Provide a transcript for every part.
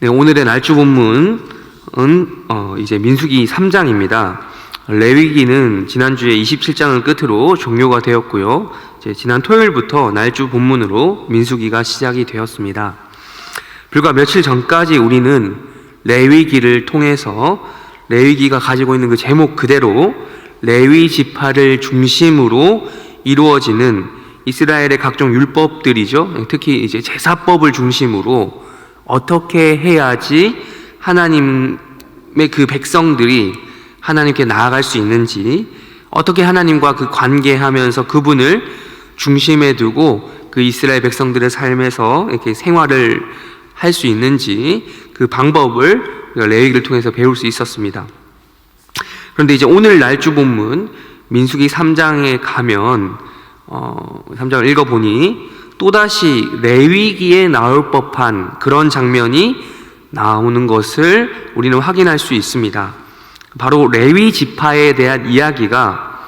네, 오늘의 날주 본문은 이제 민수기 3장입니다. 레위기는 지난주에 27장을 끝으로 종료가 되었고요. 이제 지난 토요일부터 날주 본문으로 민수기가 시작이 되었습니다. 불과 며칠 전까지 우리는 레위기를 통해서 레위기가 가지고 있는 그 제목 그대로 레위 지파를 중심으로 이루어지는 이스라엘의 각종 율법들이죠. 특히 이제 제사법을 중심으로 어떻게 해야지 하나님의 그 백성들이 하나님께 나아갈 수 있는지, 어떻게 하나님과 그 관계하면서 그분을 중심에 두고 그 이스라엘 백성들의 삶에서 이렇게 생활을 할 수 있는지 그 방법을 레위기를 통해서 배울 수 있었습니다. 그런데 이제 오늘 날주 본문 민수기 3장에 가면 3장을 읽어보니 또다시 레위기에 나올 법한 그런 장면이 나오는 것을 우리는 확인할 수 있습니다. 바로 레위 지파에 대한 이야기가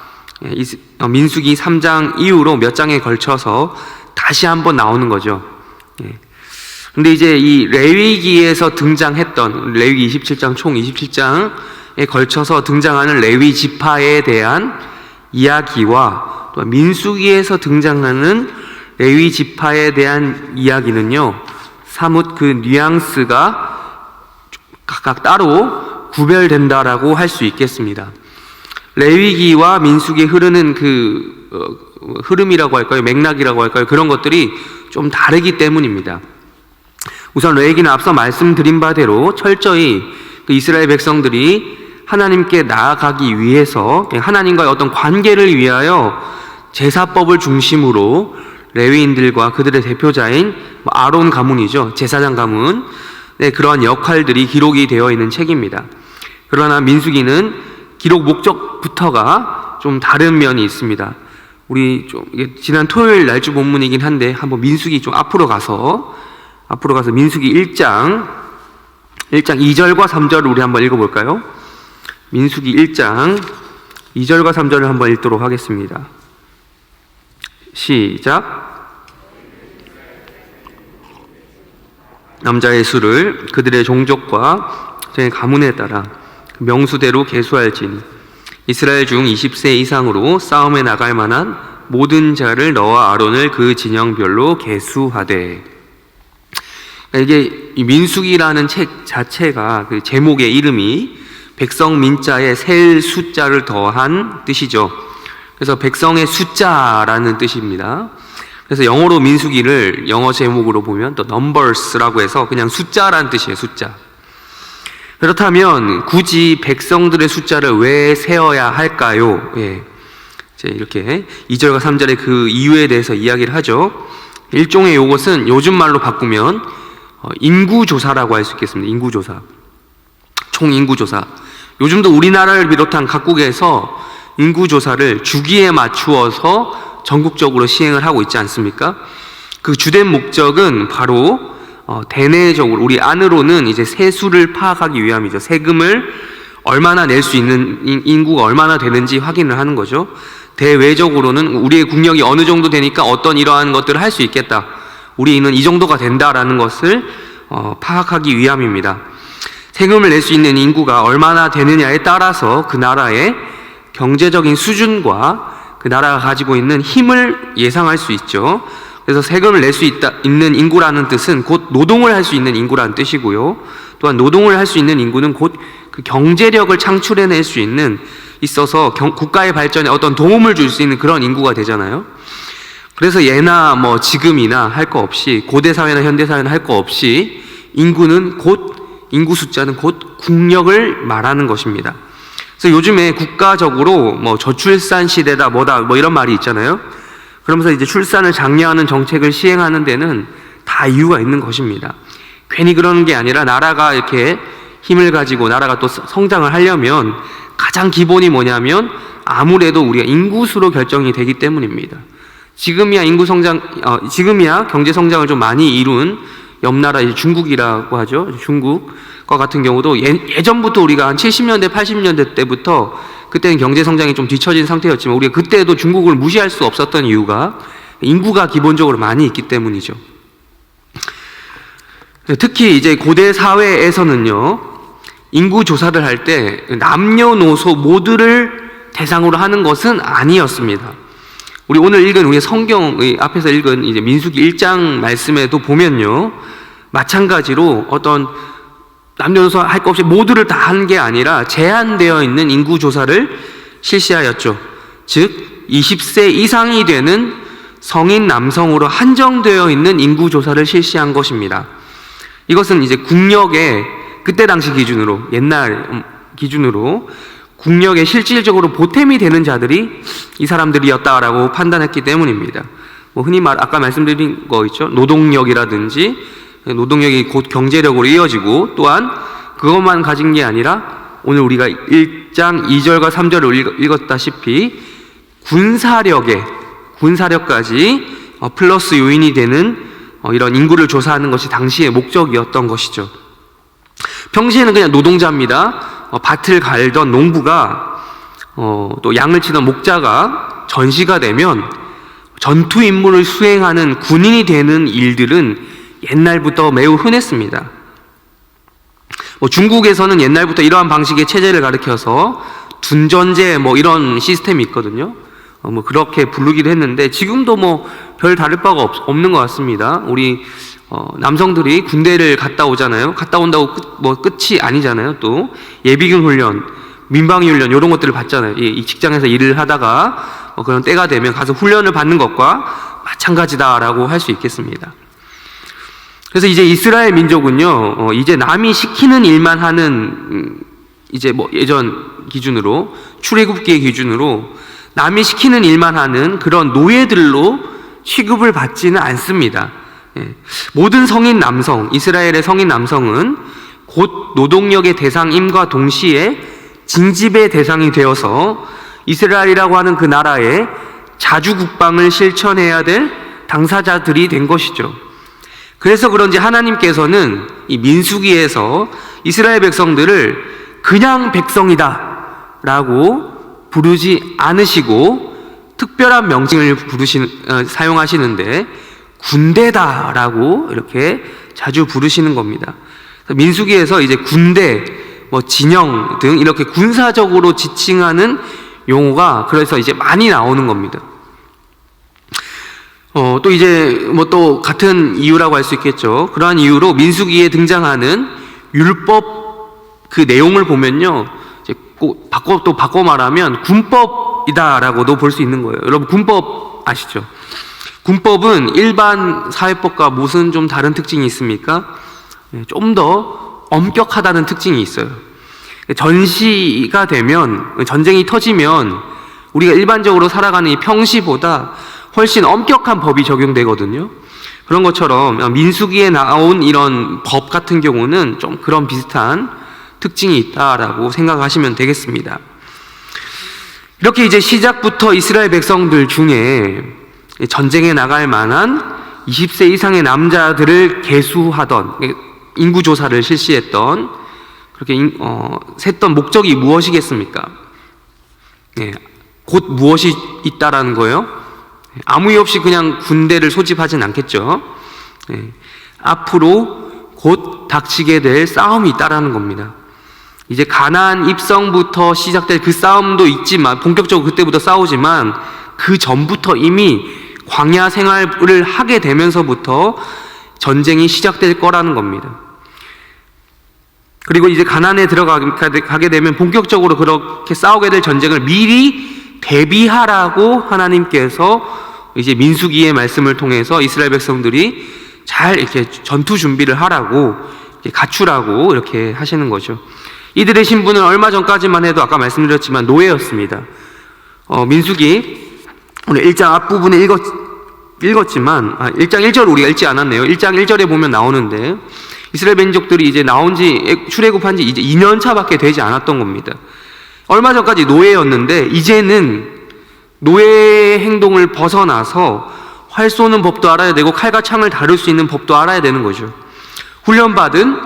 민수기 3장 이후로 몇 장에 걸쳐서 다시 한번 나오는 거죠. 그런데 이제 이 레위기에서 등장했던 레위기 27장 총 27장에 걸쳐서 등장하는 레위 지파에 대한 이야기와 또 민수기에서 등장하는 레위 지파에 대한 이야기는요, 사뭇 그 뉘앙스가 각각 따로 구별된다라고 할 수 있겠습니다. 레위기와 민수기에 흐르는 그 흐름이라고 할까요? 맥락이라고 할까요? 그런 것들이 좀 다르기 때문입니다. 우선 레위기는 앞서 말씀드린 바대로 철저히 그 이스라엘 백성들이 하나님께 나아가기 위해서 하나님과의 어떤 관계를 위하여 제사법을 중심으로 레위인들과 그들의 대표자인 아론 가문이죠. 제사장 가문. 그러한 역할들이 기록이 되어 있는 책입니다. 그러나 민수기는 기록 목적부터가 좀 다른 면이 있습니다. 우리 좀 지난 토요일 날주 본문이긴 한데 한번 민수기 좀 앞으로 가서 민수기 1장 2절과 3절을 우리 한번 읽어볼까요? 민수기 1장 2절과 3절을 한번 읽도록 하겠습니다. 시작. 남자의 수를 그들의 종족과 저의 가문에 따라 명수대로 계수할지니 이스라엘 중 20세 이상으로 싸움에 나갈 만한 모든 자를 너와 아론을 그 진영별로 계수하되. 이게 민수기라는 책 자체가 그 제목의 이름이 백성 민자에 셀 숫자를 더한 뜻이죠. 그래서 백성의 숫자라는 뜻입니다. 그래서 영어로 민수기를 영어 제목으로 보면 또 numbers라고 해서 그냥 숫자라는 뜻이에요. 숫자. 그렇다면 굳이 백성들의 숫자를 왜 세어야 할까요? 이제 이렇게 2절과 3절의 그 이유에 대해서 이야기를 하죠. 일종의 요것은 요즘 말로 바꾸면 인구조사라고 할 수 있겠습니다. 인구조사. 총인구조사. 요즘도 우리나라를 비롯한 각국에서 인구조사를 주기에 맞추어서 전국적으로 시행을 하고 있지 않습니까? 그 주된 목적은 바로 대내적으로 우리 안으로는 이제 세수를 파악하기 위함이죠. 세금을 얼마나 낼 수 있는 인구가 얼마나 되는지 확인을 하는 거죠. 대외적으로는 우리의 국력이 어느 정도 되니까 어떤 이러한 것들을 할 수 있겠다. 우리는 이 정도가 된다라는 것을 파악하기 위함입니다. 세금을 낼 수 있는 인구가 얼마나 되느냐에 따라서 그 나라의 경제적인 수준과 그 나라가 가지고 있는 힘을 예상할 수 있죠. 그래서 세금을 낼 수 있는 인구라는 뜻은 곧 노동을 할 수 있는 인구라는 뜻이고요. 또한 노동을 할 수 있는 인구는 곧 그 경제력을 창출해낼 수 있어서 국가의 발전에 어떤 도움을 줄 수 있는 그런 인구가 되잖아요. 그래서 예나 지금이나 할 거 없이, 고대 사회나 현대 사회나 할 거 없이 인구 숫자는 곧 국력을 말하는 것입니다. 그래서 요즘에 국가적으로 저출산 시대다 이런 말이 있잖아요. 그러면서 이제 출산을 장려하는 정책을 시행하는 데는 다 이유가 있는 것입니다. 괜히 그러는 게 아니라 나라가 이렇게 힘을 가지고 나라가 또 성장을 하려면 가장 기본이 뭐냐면 아무래도 우리가 인구수로 결정이 되기 때문입니다. 지금이야 지금이야 경제 성장을 좀 많이 이룬 옆나라 중국이라고 하죠. 중국과 같은 경우도 예전부터 우리가 한 70년대, 80년대 때부터 그때는 경제 성장이 좀 뒤처진 상태였지만 우리가 그때도 중국을 무시할 수 없었던 이유가 인구가 기본적으로 많이 있기 때문이죠. 특히 이제 고대 사회에서는요, 인구 조사를 할 때 남녀노소 모두를 대상으로 하는 것은 아니었습니다. 우리 오늘 읽은 우리 성경의 앞에서 읽은 이제 민수기 1장 말씀에도 보면요, 마찬가지로 어떤 남녀노소 할 것 없이 모두를 다 한 게 아니라 제한되어 있는 인구 조사를 실시하였죠. 즉 20세 이상이 되는 성인 남성으로 한정되어 있는 인구 조사를 실시한 것입니다. 이것은 이제 국력의 그때 당시 기준으로, 옛날 기준으로 국력에 실질적으로 보탬이 되는 자들이 이 사람들이었다라고 판단했기 때문입니다. 흔히 아까 말씀드린 거 있죠. 노동력이라든지, 노동력이 곧 경제력으로 이어지고, 또한 그것만 가진 게 아니라 오늘 우리가 1장 2절과 3절을 읽었다시피 군사력까지 플러스 요인이 되는 이런 인구를 조사하는 것이 당시의 목적이었던 것이죠. 평시에는 그냥 노동자입니다. 밭을 갈던 농부가 또 양을 치던 목자가 전시가 되면 전투 임무를 수행하는 군인이 되는 일들은 옛날부터 매우 흔했습니다. 중국에서는 옛날부터 이러한 방식의 체제를 가리켜서 둔전제 이런 시스템이 있거든요. 그렇게 부르기도 했는데 지금도 별 다를 바가 없는 것 같습니다. 우리 남성들이 군대를 갔다 오잖아요. 갔다 온다고 끝이 아니잖아요. 또 예비군 훈련, 민방위 훈련 이런 것들을 받잖아요. 이 직장에서 일을 하다가 그런 때가 되면 가서 훈련을 받는 것과 마찬가지다라고 할 수 있겠습니다. 그래서 이제 이스라엘 민족은요, 이제 남이 시키는 일만 하는 이제 예전 기준으로, 출애굽기의 기준으로 남이 시키는 일만 하는 그런 노예들로 취급을 받지는 않습니다. 모든 성인 남성, 이스라엘의 성인 남성은 곧 노동력의 대상임과 동시에 징집의 대상이 되어서 이스라엘이라고 하는 그 나라의 자주국방을 실천해야 될 당사자들이 된 것이죠. 그래서 그런지 하나님께서는 이 민수기에서 이스라엘 백성들을 그냥 백성이다 라고 부르지 않으시고 특별한 명칭을 사용하시는데 군대다라고 이렇게 자주 부르시는 겁니다. 민수기에서 이제 군대, 진영 등 이렇게 군사적으로 지칭하는 용어가 그래서 이제 많이 나오는 겁니다. 또 이제 또 같은 이유라고 할 수 있겠죠. 그러한 이유로 민수기에 등장하는 율법 그 내용을 보면요, 이제 바꿔 말하면 군법이다라고도 볼 수 있는 거예요. 여러분 군법 아시죠? 군법은 일반 사회법과 무슨 좀 다른 특징이 있습니까? 좀 더 엄격하다는 특징이 있어요. 전시가 되면, 전쟁이 터지면 우리가 일반적으로 살아가는 이 평시보다 훨씬 엄격한 법이 적용되거든요. 그런 것처럼 민수기에 나온 이런 법 같은 경우는 좀 그런 비슷한 특징이 있다라고 생각하시면 되겠습니다. 이렇게 이제 시작부터 이스라엘 백성들 중에 전쟁에 나갈 만한 20세 이상의 남자들을 계수하던, 인구조사를 실시했던, 그렇게 셌던 목적이 무엇이겠습니까? 곧 무엇이 있다라는 거예요? 아무 이유 없이 그냥 군대를 소집하진 않겠죠. 앞으로 곧 닥치게 될 싸움이 있다라는 겁니다. 이제 가나안 입성부터 시작될 그 싸움도 있지만, 본격적으로 그때부터 싸우지만 그 전부터 이미 광야 생활을 하게 되면서부터 전쟁이 시작될 거라는 겁니다. 그리고 이제 가나안에 들어가게 되면 본격적으로 그렇게 싸우게 될 전쟁을 미리 대비하라고 하나님께서 이제 민수기의 말씀을 통해서 이스라엘 백성들이 잘 이렇게 전투 준비를 하라고, 갖추라고 이렇게 하시는 거죠. 이들의 신분은 얼마 전까지만 해도 아까 말씀드렸지만 노예였습니다. 민수기 오늘 1장 앞부분에 읽었지만 1장 1절 우리가 읽지 않았네요. 1장 1절에 보면 나오는데 이스라엘 민족들이 이제 출애굽한 지 이제 2년 차밖에 되지 않았던 겁니다. 얼마 전까지 노예였는데 이제는 노예 행동을 벗어나서 활 쏘는 법도 알아야 되고 칼과 창을 다룰 수 있는 법도 알아야 되는 거죠. 훈련받은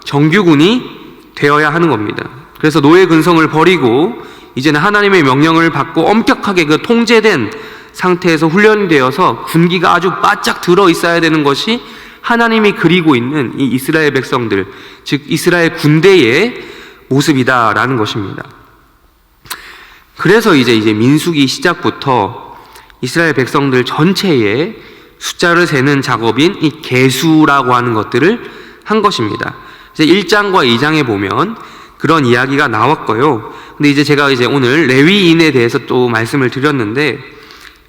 정규군이 되어야 하는 겁니다. 그래서 노예 근성을 버리고 이제는 하나님의 명령을 받고 엄격하게 그 통제된 상태에서 훈련되어서 군기가 아주 바짝 들어 있어야 되는 것이 하나님이 그리고 있는 이 이스라엘 백성들, 즉 이스라엘 군대의 모습이다라는 것입니다. 그래서 이제 민수기 시작부터 이스라엘 백성들 전체의 숫자를 세는 작업인 이 계수라고 하는 것들을 한 것입니다. 이제 1장과 2장에 보면 그런 이야기가 나왔고요. 근데 이제 제가 오늘 레위인에 대해서 또 말씀을 드렸는데,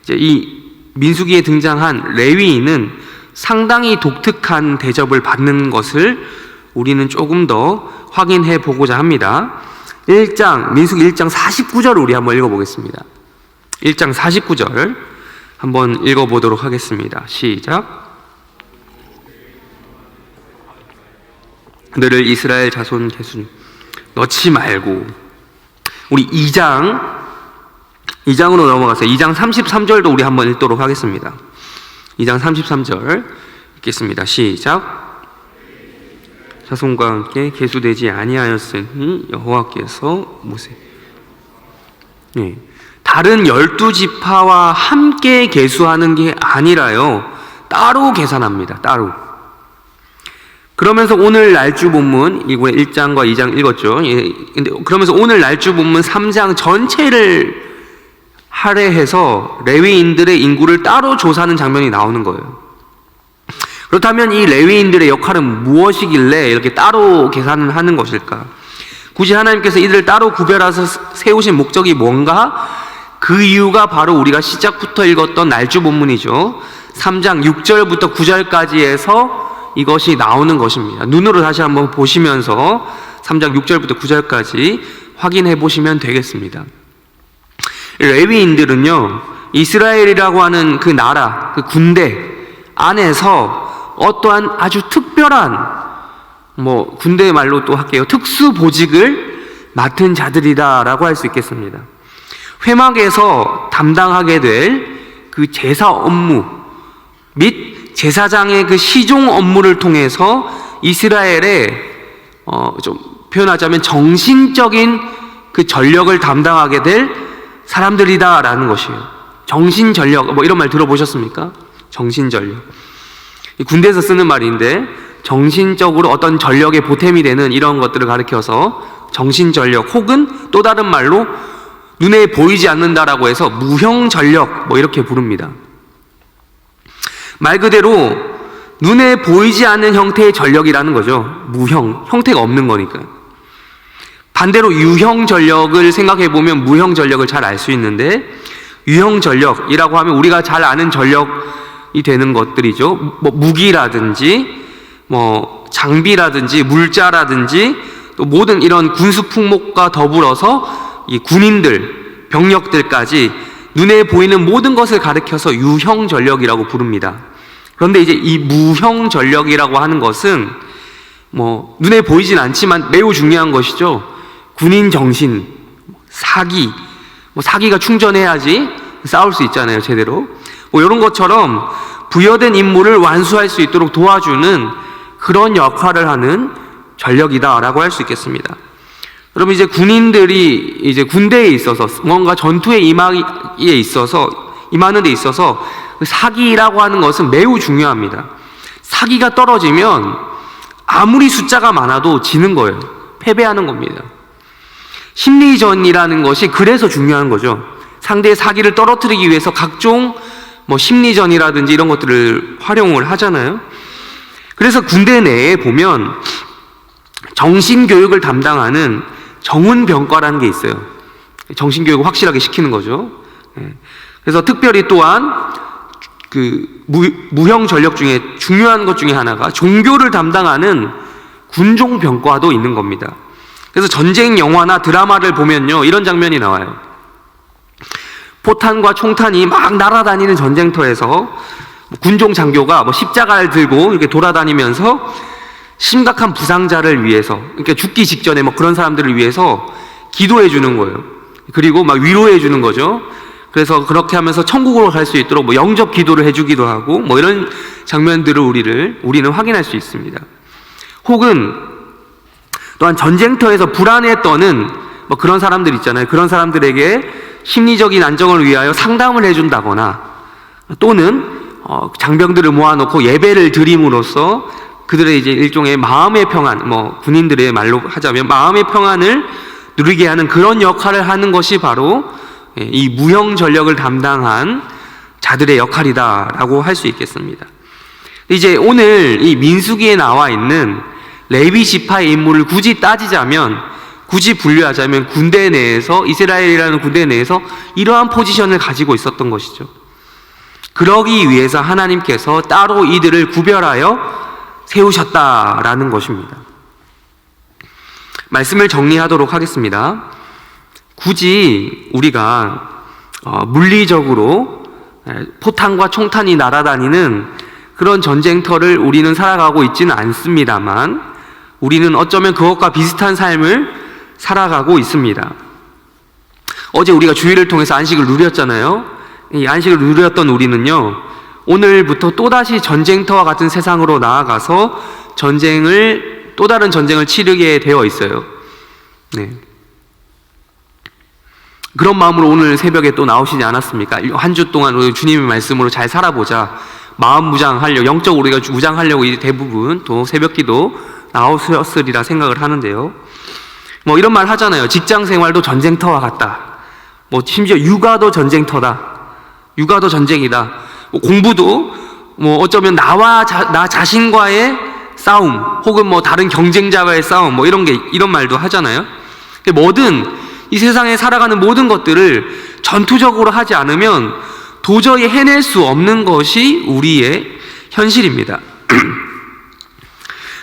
이제 이 민수기에 등장한 레위인은 상당히 독특한 대접을 받는 것을 우리는 조금 더 확인해 보고자 합니다. 민수기 1장 49절을 우리 한번 읽어보겠습니다. 1장 49절 한번 읽어보도록 하겠습니다. 시작. 너를 이스라엘 자손 계수 넣지 말고. 우리 2장으로 넘어가서 2장 33절도 우리 한번 읽도록 하겠습니다. 2장 33절 읽겠습니다. 시작. 자손과 함께 계수되지 아니하였으니 여호와께서 모세 다른 12지파와 함께 계수하는 게 아니라요, 따로 계산합니다. 따로. 그러면서 오늘 날주 본문, 이거 1장과 2장 읽었죠. 근데 그러면서 오늘 날주 본문 3장 전체를 할애해서 레위인들의 인구를 따로 조사하는 장면이 나오는 거예요. 그렇다면 이 레위인들의 역할은 무엇이길래 이렇게 따로 계산을 하는 것일까? 굳이 하나님께서 이들을 따로 구별해서 세우신 목적이 뭔가? 그 이유가 바로 우리가 시작부터 읽었던 날주 본문이죠. 3장 6절부터 9절까지 해서 이것이 나오는 것입니다. 눈으로 다시 한번 보시면서 3장 6절부터 9절까지 확인해 보시면 되겠습니다. 레위인들은요, 이스라엘이라고 하는 그 나라, 그 군대 안에서 어떠한 아주 특별한, 군대 말로 또 할게요, 특수 보직을 맡은 자들이다라고 할 수 있겠습니다. 회막에서 담당하게 될 그 제사 업무 및 제사장의 그 시종 업무를 통해서 이스라엘의 좀 표현하자면 정신적인 그 전력을 담당하게 될 사람들이다라는 것이에요. 정신전력, 이런 말 들어보셨습니까? 정신전력. 군대에서 쓰는 말인데, 정신적으로 어떤 전력의 보탬이 되는 이런 것들을 가리켜서 정신전력, 혹은 또 다른 말로 눈에 보이지 않는다라고 해서 무형전력, 이렇게 부릅니다. 말 그대로 눈에 보이지 않는 형태의 전력이라는 거죠. 무형, 형태가 없는 거니까. 반대로 유형 전력을 생각해 보면 무형 전력을 잘 알 수 있는데, 유형 전력이라고 하면 우리가 잘 아는 전력이 되는 것들이죠. 무기라든지 장비라든지 물자라든지 또 모든 이런 군수 품목과 더불어서 이 군인들, 병력들까지 눈에 보이는 모든 것을 가리켜서 유형 전력이라고 부릅니다. 그런데 이제 이 무형 전력이라고 하는 것은 눈에 보이진 않지만 매우 중요한 것이죠. 군인 정신, 사기가 충전해야지 싸울 수 있잖아요, 제대로. 이런 것처럼 부여된 임무를 완수할 수 있도록 도와주는 그런 역할을 하는 전력이다라고 할 수 있겠습니다. 여러분, 이제 군인들이 이제 군대에 있어서 뭔가 전투에 임하는 데 있어서 사기라고 하는 것은 매우 중요합니다. 사기가 떨어지면 아무리 숫자가 많아도 지는 거예요. 패배하는 겁니다. 심리전이라는 것이 그래서 중요한 거죠. 상대의 사기를 떨어뜨리기 위해서 각종 심리전이라든지 이런 것들을 활용을 하잖아요. 그래서 군대 내에 보면 정신교육을 담당하는 정훈병과라는 게 있어요. 정신교육을 확실하게 시키는 거죠. 그래서 특별히 또한 그 무형 전력 중에 중요한 것 중에 하나가 종교를 담당하는 군종병과도 있는 겁니다. 그래서 전쟁 영화나 드라마를 보면요, 이런 장면이 나와요. 포탄과 총탄이 막 날아다니는 전쟁터에서 군종 장교가 십자가를 들고 이렇게 돌아다니면서 심각한 부상자를 위해서, 그러니까 죽기 직전에 그런 사람들을 위해서 기도해 주는 거예요. 그리고 막 위로해 주는 거죠. 그래서 그렇게 하면서 천국으로 갈 수 있도록 영접 기도를 해주기도 하고 이런 장면들을 우리는 확인할 수 있습니다. 혹은 또한 전쟁터에서 불안에 떠는 그런 사람들 있잖아요. 그런 사람들에게 심리적인 안정을 위하여 상담을 해준다거나, 또는 장병들을 모아놓고 예배를 드림으로써 그들의 이제 일종의 마음의 평안, 군인들의 말로 하자면 마음의 평안을 누리게 하는 그런 역할을 하는 것이 바로 이 무형 전력을 담당한 자들의 역할이다라고 할 수 있겠습니다. 이제 오늘 이 민수기에 나와 있는 레위 지파의 인물을 굳이 따지자면, 굳이 분류하자면 군대 내에서, 이스라엘이라는 군대 내에서 이러한 포지션을 가지고 있었던 것이죠. 그러기 위해서 하나님께서 따로 이들을 구별하여 세우셨다라는 것입니다. 말씀을 정리하도록 하겠습니다. 굳이 우리가 물리적으로 포탄과 총탄이 날아다니는 그런 전쟁터를 우리는 살아가고 있지는 않습니다만, 우리는 어쩌면 그것과 비슷한 삶을 살아가고 있습니다. 어제 우리가 주일을 통해서 안식을 누렸잖아요. 이 안식을 누렸던 우리는요, 오늘부터 또다시 전쟁터와 같은 세상으로 나아가서 또 다른 전쟁을 치르게 되어 있어요. 네. 그런 마음으로 오늘 새벽에 또 나오시지 않았습니까? 한 주 동안 우리 주님의 말씀으로 잘 살아보자, 마음 무장하려고, 영적으로 우리가 무장하려고 대부분 또 새벽기도 나오셨으리라 생각을 하는데요. 이런 말 하잖아요. 직장 생활도 전쟁터와 같다. 심지어 육아도 전쟁터다. 육아도 전쟁이다. 공부도 어쩌면 나 자신과의 싸움, 혹은 다른 경쟁자와의 싸움, 이런 말도 하잖아요. 뭐든 이 세상에 살아가는 모든 것들을 전투적으로 하지 않으면 도저히 해낼 수 없는 것이 우리의 현실입니다.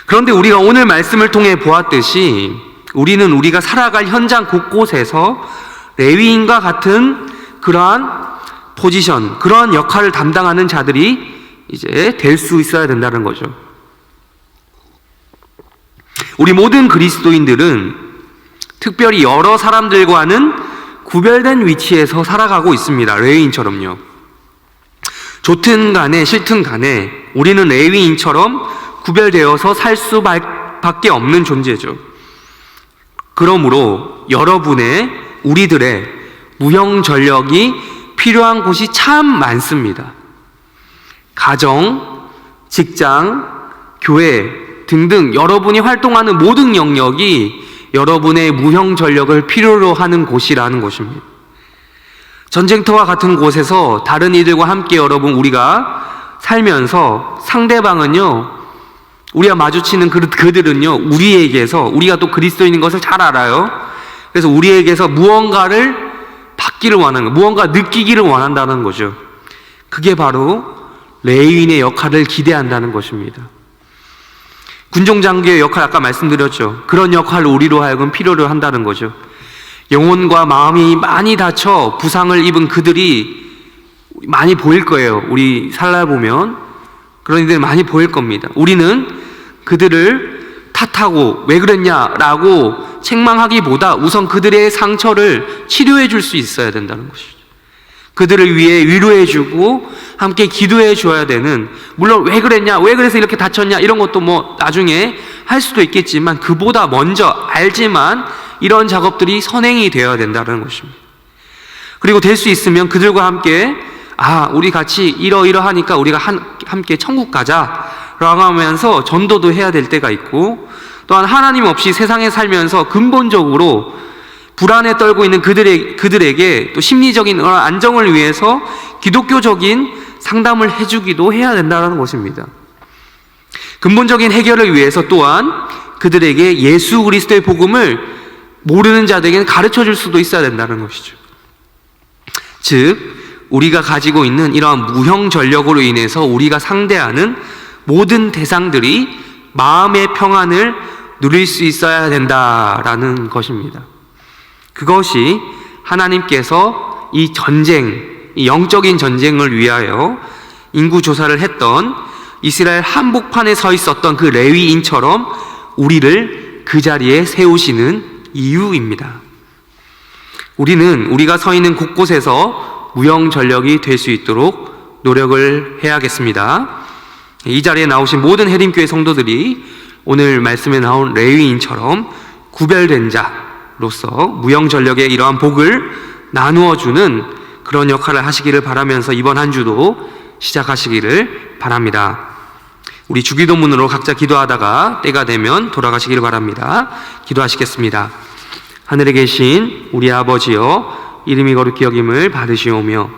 그런데 우리가 오늘 말씀을 통해 보았듯이 우리는 우리가 살아갈 현장 곳곳에서 레위인과 같은 그러한 포지션, 그러한 역할을 담당하는 자들이 이제 될 수 있어야 된다는 거죠. 우리 모든 그리스도인들은 특별히 여러 사람들과는 구별된 위치에서 살아가고 있습니다. 레위인처럼요. 좋든 간에 싫든 간에 우리는 레위인처럼 구별되어서 살 수밖에 없는 존재죠. 그러므로 우리들의 무형 전력이 필요한 곳이 참 많습니다. 가정, 직장, 교회 등등 여러분이 활동하는 모든 영역이 여러분의 무형 전력을 필요로 하는 곳이라는 것입니다. 전쟁터와 같은 곳에서 다른 이들과 함께 우리가 살면서 상대방은요, 우리가 마주치는 그들은요, 우리에게서, 우리가 또 그리스도인인 것을 잘 알아요. 그래서 우리에게서 무언가를 받기를 원하는, 무언가 느끼기를 원한다는 거죠. 그게 바로 레위인의 역할을 기대한다는 것입니다. 군종장교의 역할 아까 말씀드렸죠. 그런 역할을 우리로 하여금 필요로 한다는 거죠. 영혼과 마음이 많이 다쳐 부상을 입은 그들이 많이 보일 거예요. 우리 살아보면 그런 이들이 많이 보일 겁니다. 우리는 그들을 탓하고 왜 그랬냐라고 책망하기보다 우선 그들의 상처를 치료해 줄 수 있어야 된다는 것이죠. 그들을 위해 위로해주고 함께 기도해 줘야 되는, 물론 왜 그랬냐, 왜 그래서 이렇게 다쳤냐 이런 것도 나중에 할 수도 있겠지만 그보다 먼저 알지만 이런 작업들이 선행이 되어야 된다는 것입니다. 그리고 될 수 있으면 그들과 함께 우리 같이 이러이러하니까 우리가 함께 천국 가자 라고 하면서 전도도 해야 될 때가 있고, 또한 하나님 없이 세상에 살면서 근본적으로 불안에 떨고 있는 그들에게 또 심리적인 안정을 위해서 기독교적인 상담을 해주기도 해야 된다는 것입니다. 근본적인 해결을 위해서 또한 그들에게 예수 그리스도의 복음을 모르는 자들에게는 가르쳐 줄 수도 있어야 된다는 것이죠. 즉, 우리가 가지고 있는 이러한 무형 전력으로 인해서 우리가 상대하는 모든 대상들이 마음의 평안을 누릴 수 있어야 된다라는 것입니다. 그것이 하나님께서 이 영적인 전쟁을 위하여 인구조사를 했던 이스라엘 한복판에 서 있었던 그 레위인처럼 우리를 그 자리에 세우시는 이유입니다. 우리는 우리가 서 있는 곳곳에서 무형 전력이 될 수 있도록 노력을 해야겠습니다. 이 자리에 나오신 모든 해림교회 성도들이 오늘 말씀에 나온 레위인처럼 구별된 자로서 무형 전력의 이러한 복을 나누어 주는 그런 역할을 하시기를 바라면서 이번 한 주도 시작하시기를 바랍니다. 우리 주기도문으로 각자 기도하다가 때가 되면 돌아가시기를 바랍니다. 기도하시겠습니다. 하늘에 계신 우리 아버지여, 이름이 거룩히 여김을 받으시오며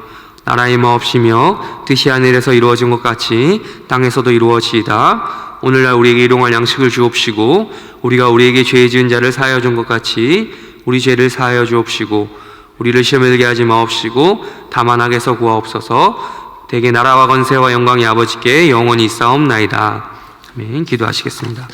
나라의 마옵시며 뜻이 하늘에서 이루어진 것 같이 땅에서도 이루어지이다. 오늘날 우리에게 일용할 양식을 주옵시고 우리가 우리에게 죄 지은 자를 사하여 준 것 같이 우리 죄를 사하여 주옵시고 우리를 시험에 들게 하지 마옵시고 다만 악에서 구하옵소서. 대개 나라와 권세와 영광이 아버지께 영원히 있사옵나이다. 아멘. 기도하시겠습니다.